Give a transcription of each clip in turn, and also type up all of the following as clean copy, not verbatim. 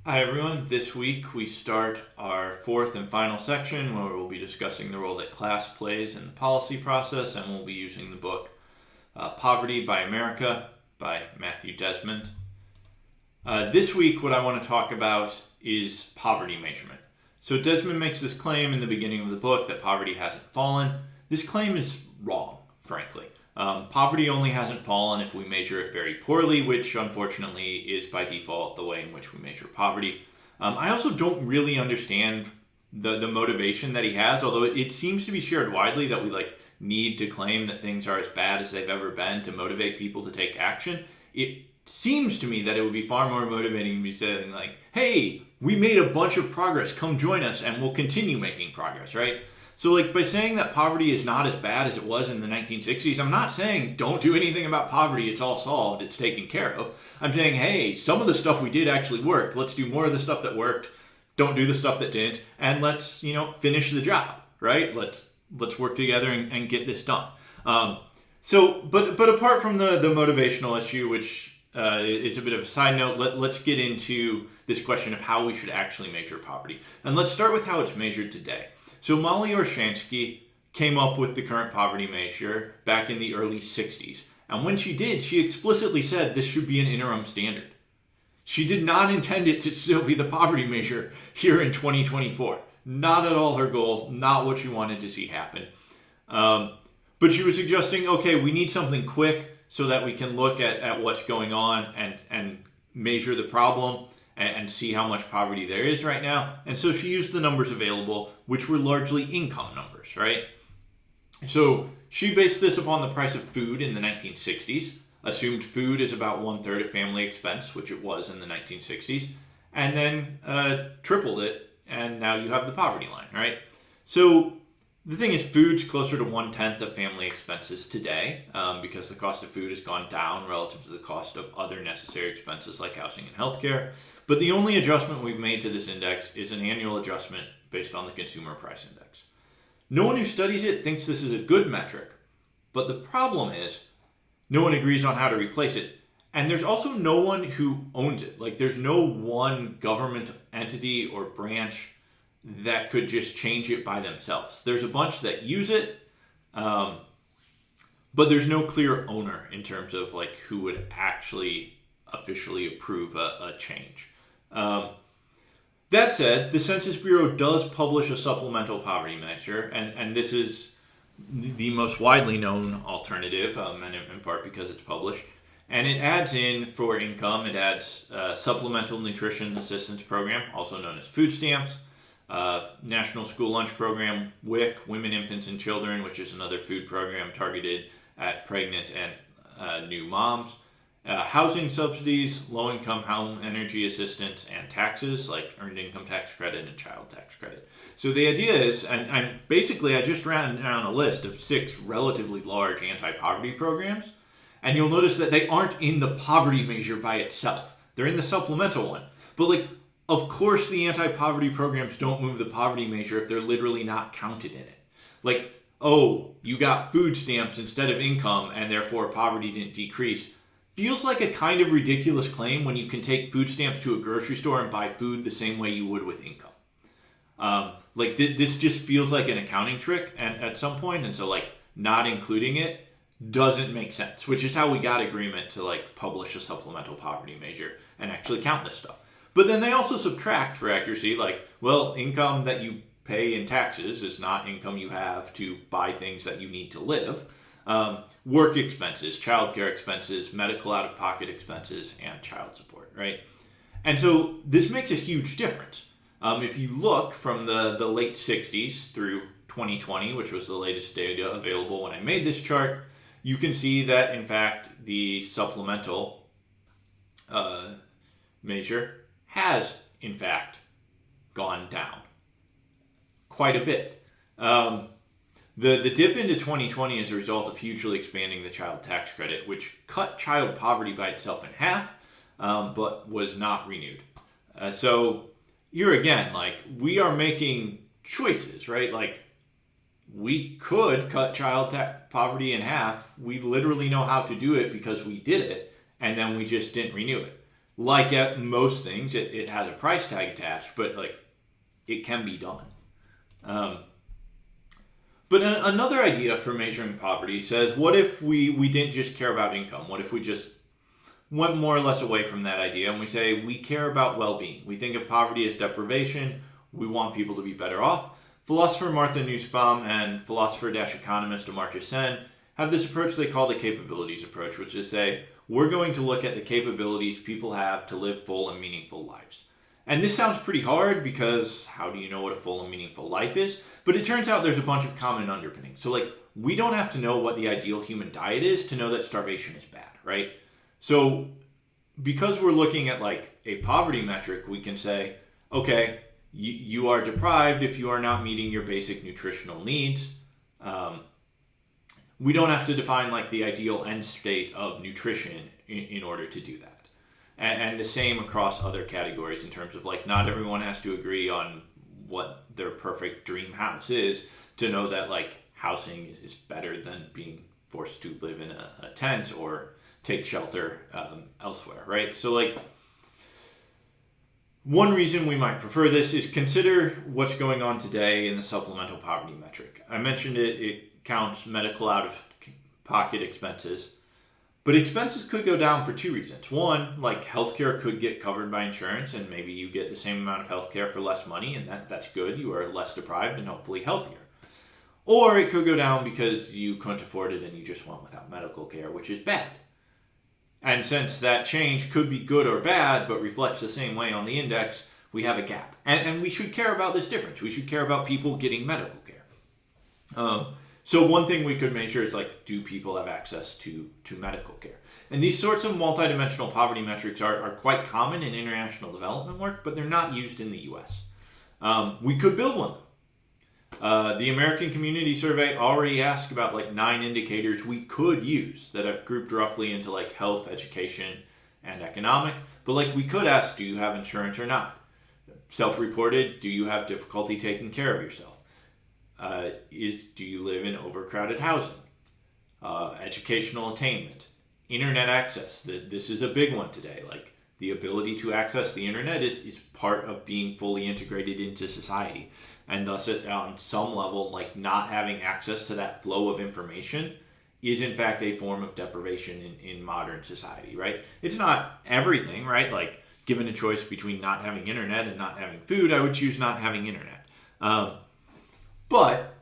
Hi everyone, this week we start our fourth and final section where we'll be discussing the role that class plays in the policy process, and we'll be using the book Poverty by America by Matthew Desmond. This week what I want to talk about is poverty measurement. So Desmond makes this claim in the beginning of the book that poverty hasn't fallen. This claim is wrong, frankly. Poverty only hasn't fallen if we measure it very poorly, which unfortunately is by default the way in which we measure poverty. I also don't really understand the motivation that he has, although it seems to be shared widely that we need to claim that things are as bad as they've ever been to motivate people to take action. It seems to me that it would be far more motivating to be saying hey, we made a bunch of progress, come join us and we'll continue making progress, right? So by saying that poverty is not as bad as it was in the 1960s, I'm not saying don't do anything about poverty, it's all solved, it's taken care of. I'm saying, hey, some of the stuff we did actually worked. Let's do more of the stuff that worked, don't do the stuff that didn't, and let's, finish the job, right? Let's work together and get this done. But apart from the motivational issue, which is a bit of a side note, let's get into this question of how we should actually measure poverty. And let's start with how it's measured today. So Molly Orshansky came up with the current poverty measure back in the early 60s. And when she did, she explicitly said this should be an interim standard. She did not intend it to still be the poverty measure here in 2024. Not at all her goal, not what she wanted to see happen. But she was suggesting, okay, we need something quick so that we can look at what's going on and measure the problem and see how much poverty there is right now. And so she used the numbers available, which were largely income numbers, right? So she based this upon the price of food in the 1960s, assumed food is about 1/3 of family expense, which it was in the 1960s, and then tripled it, and now you have the poverty line, right? So the thing is, food's closer to 1/10 of family expenses today because the cost of food has gone down relative to the cost of other necessary expenses like housing and healthcare. But the only adjustment we've made to this index is an annual adjustment based on the Consumer Price Index. No one who studies it thinks this is a good metric, but the problem is no one agrees on how to replace it. And there's also no one who owns it. There's no one government entity or branch that could just change it by themselves. There's a bunch that use it, but there's no clear owner in terms of who would actually officially approve a change. That said, the Census Bureau does publish a supplemental poverty measure, and this is the most widely known alternative, and in part because it's published. And it adds in, for income, it adds Supplemental Nutrition Assistance Program, also known as food stamps, National School Lunch Program, WIC, Women, Infants, and Children, which is another food program targeted at pregnant and new moms, housing subsidies, low-income home energy assistance, and taxes like earned income tax credit and child tax credit. So the idea is, and basically I just ran down a list of 6 relatively large anti-poverty programs, and you'll notice that they aren't in the poverty measure by itself. They're in the supplemental one. But of course the anti-poverty programs don't move the poverty measure if they're literally not counted in it. Oh, you got food stamps instead of income and therefore poverty didn't decrease. Feels like a kind of ridiculous claim when you can take food stamps to a grocery store and buy food the same way you would with income. This just feels like an accounting trick at some point, and so not including it doesn't make sense, which is how we got agreement to publish a supplemental poverty measure and actually count this stuff. But then they also subtract for accuracy, income that you pay in taxes is not income you have to buy things that you need to live. Work expenses, childcare expenses, medical out-of-pocket expenses, and child support, right? And so this makes a huge difference. If you look from the late 60s through 2020, which was the latest data available when I made this chart, you can see that, in fact, the supplemental measure has, in fact, gone down quite a bit. The dip into 2020 is a result of hugely expanding the child tax credit, which cut child poverty by itself in half, but was not renewed. So here again, we are making choices, right? We could cut child poverty in half. We literally know how to do it because we did it, and then we just didn't renew it. like at most things, it has a price tag attached, but like it can be done. But another idea for measuring poverty says, what if we didn't just care about income? What if we just went more or less away from that idea and we say we care about well-being? We think of poverty as deprivation. We want people to be better off. Philosopher Martha Nussbaum and philosopher-economist Amartya Sen have this approach they call the capabilities approach, which is say, we're going to look at the capabilities people have to live full and meaningful lives. And this sounds pretty hard because how do you know what a full and meaningful life is? But it turns out there's a bunch of common underpinnings. So like, we don't have to know what the ideal human diet is to know that starvation is bad, right? So because we're looking at like a poverty metric, we can say, okay, you are deprived if you are not meeting your basic nutritional needs. We don't have to define like the ideal end state of nutrition in order to do that. And the same across other categories in terms of like, not everyone has to agree on what their perfect dream house is to know that like housing is better than being forced to live in a tent or take shelter elsewhere, right? So like, one reason we might prefer this is consider what's going on today in the supplemental poverty metric. I mentioned it counts medical out-of-pocket expenses, but expenses could go down for two reasons. One, like healthcare could get covered by insurance and maybe you get the same amount of healthcare for less money and that's good. You are less deprived and hopefully healthier. Or it could go down because you couldn't afford it and you just went without medical care, which is bad. And since that change could be good or bad, but reflects the same way on the index, we have a gap. And we should care about this difference. We should care about people getting medical care. So one thing we could measure is like, do people have access to medical care? And these sorts of multidimensional poverty metrics are quite common in international development work, but they're not used in the US. We could build one. The American Community Survey already asked about like 9 indicators we could use that I've grouped roughly into like health, education, and economic. But like we could ask, do you have insurance or not? Self-reported, do you have difficulty taking care of yourself? Do you live in overcrowded housing? Educational attainment, internet access. This is a big one today. Like the ability to access the internet is part of being fully integrated into society. And thus, on some level, like not having access to that flow of information is in fact a form of deprivation in modern society, right? It's not everything, right? Like given a choice between not having internet and not having food, I would choose not having internet. But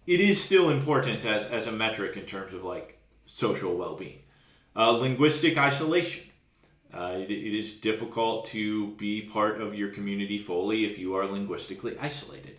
it is still important as a metric in terms of like social well-being. Linguistic isolation. It is difficult to be part of your community fully if you are linguistically isolated.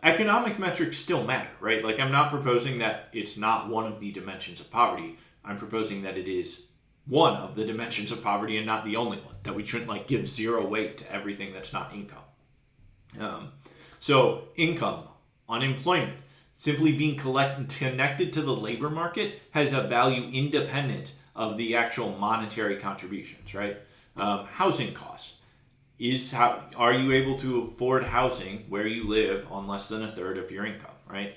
Economic metrics still matter, right? Like I'm not proposing that it's not one of the dimensions of poverty. I'm proposing that it is one of the dimensions of poverty and not the only one, that we shouldn't like give zero weight to everything that's not income. So income, unemployment, simply being connected to the labor market has a value independent of the actual monetary contributions, right? Housing costs. Are you able to afford housing where you live on less than a third of your income, right?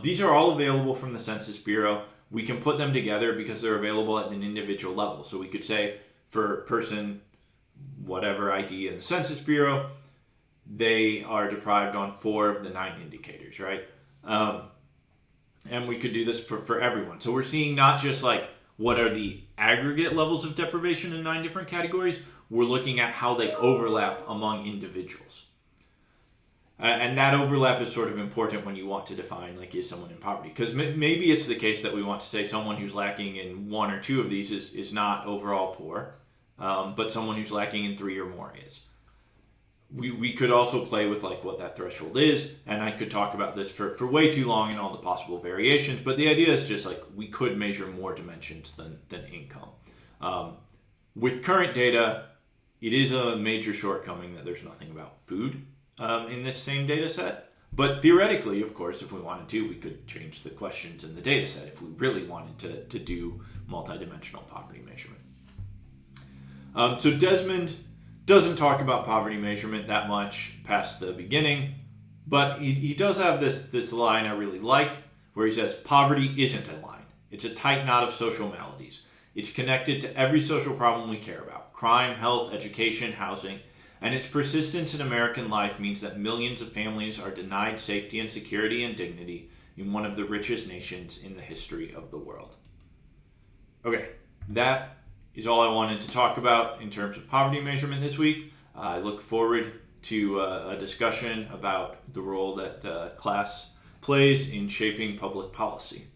These are all available from the Census Bureau. We can put them together because they're available at an individual level. So we could say for person, whatever ID in the Census Bureau, they are deprived on 4 of the 9 indicators, right? And we could do this for everyone. So we're seeing not just like what are the aggregate levels of deprivation in 9 different categories, we're looking at how they overlap among individuals. And that overlap is sort of important when you want to define, like, is someone in poverty? Because maybe it's the case that we want to say someone who's lacking in 1 or 2 of these is not overall poor, but someone who's lacking in 3 or more is. We could also play with, like, what that threshold is, and I could talk about this for way too long and all the possible variations, but the idea is just, like, we could measure more dimensions than income. With current data, it is a major shortcoming that there's nothing about food in this same data set. But theoretically, of course, if we wanted to, we could change the questions in the data set if we really wanted to do multidimensional poverty measurement. So Desmond doesn't talk about poverty measurement that much past the beginning, but he does have this line I really like where he says, poverty isn't a line. It's a tight knot of social maladies. It's connected to every social problem we care about. crime, health, education, housing, and its persistence in American life means that millions of families are denied safety and security and dignity in one of the richest nations in the history of the world. Okay, that is all I wanted to talk about in terms of poverty measurement this week. I look forward to a discussion about the role that class plays in shaping public policy.